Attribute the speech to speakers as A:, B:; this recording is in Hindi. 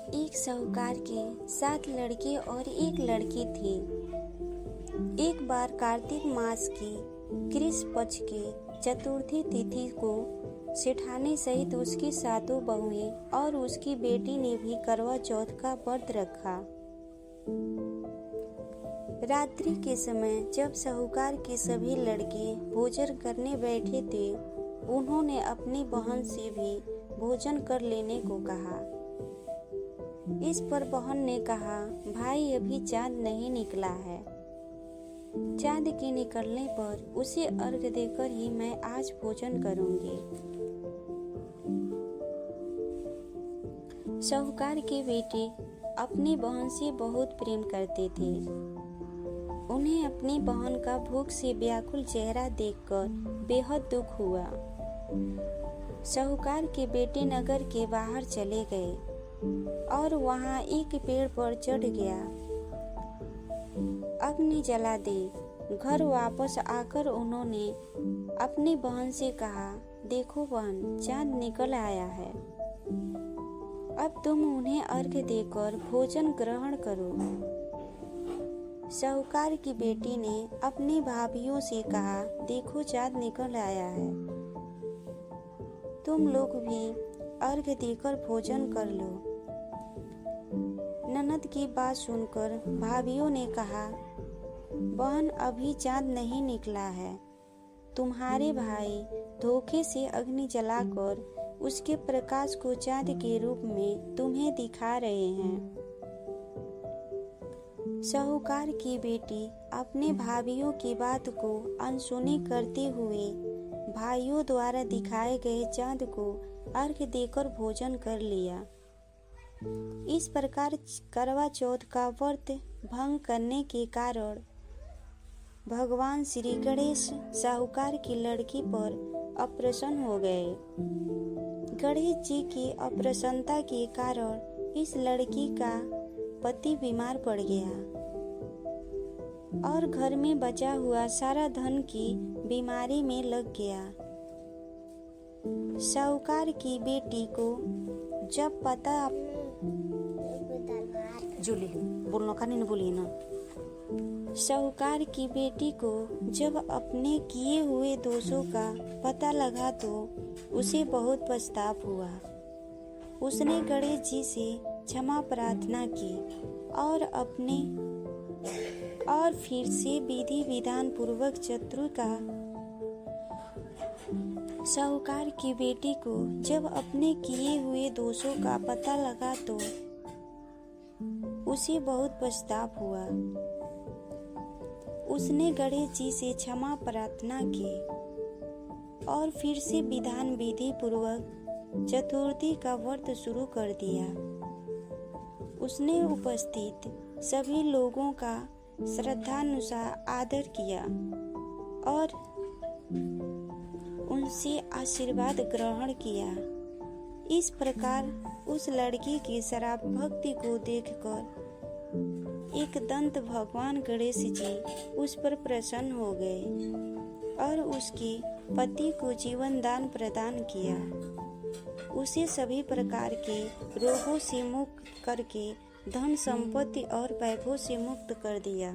A: एक साहूकार के 7 लड़के और एक लड़की थे। एक बार कार्तिक मास की कृष्ण पक्ष के चतुर्थी तिथि को सेठानी सहित उसकी 7 बहुएं और उसकी बेटी ने भी करवा चौथ का व्रत रखा। रात्रि के समय जब साहूकार के सभी लड़के भोजन करने बैठे थे, उन्होंने अपनी बहन से भी भोजन कर लेने को कहा। इस पर बहन ने कहा, भाई अभी चांद नहीं निकला है। चांद के निकलने पर उसे अर्घ देकर ही मैं आज भोजन करूंगी। साहूकार के बेटे अपनी बहन से बहुत प्रेम करते थे। उन्हें अपनी बहन का भूख से व्याकुल चेहरा देखकर बेहद दुख हुआ। साहूकार के बेटे नगर के बाहर चले गए और वहां एक पेड़ पर चढ़ गया। अग्नि जला दे। घर वापस आकर उन्होंने अपनी बहन से कहा, देखो बहन, चांद निकल आया है। अब तुम उन्हें अर्घ देकर भोजन ग्रहण करो। साहूकार की बेटी ने अपनी भाभियों से कहा, देखो चांद निकल आया है, तुम लोग भी अर्घ देकर भोजन कर लो। ननद की बात सुनकर भाभियों ने कहा, बहन अभी चांद नहीं निकला है। तुम्हारे भाई धोखे से अग्नि जलाकर उसके प्रकाश को चांद के रूप में तुम्हें दिखा रहे हैं। साहूकार की बेटी अपने भाभियों की बात को अनसुनी करते हुए भाइयों द्वारा दिखाए गए चांद को अर्घ देकर भोजन कर लिया। इस प्रकार करवा चौथ का व्रत भंग करने के कारण भगवान श्री गणेश साहूकार की लड़की पर अप्रसन्न हो गए। गणेश जी की अप्रसन्नता के कारण इस लड़की का पति बीमार पड़ गया और घर में बचा हुआ सारा धन की बीमारी में लग गया। साहूकार की बेटी को जब पता बोलना का नहीं बोलिए ना। साहूकार की बेटी को जब अपने किए हुए दोषों का पता लगा तो उसे बहुत पछतावा हुआ। उसने गणेश जी से क्षमा प्रार्थना की और फिर से विधि विधान पूर्वक चतुर का साहूकार की बेटी को जब अपने किए हुए दोषों का पता लगा तो उसे बहुत पछतावा हुआ। उसने गणेश जी से क्षमा प्रार्थना की और फिर से विधान विधि पूर्वक चतुर्थी का व्रत शुरू कर दिया। उसने उपस्थित सभी लोगों का श्रद्धानुसार आदर किया और उनसे आशीर्वाद ग्रहण किया। इस प्रकार उस लड़की की शराब भक्ति को देखकर एक दंत भगवान गणेश जी उस पर प्रसन्न हो गए और उसके पति को जीवन दान प्रदान किया। उसे सभी प्रकार के रोगों से मुक्त करके धन संपत्ति और वैभव से मुक्त कर दिया।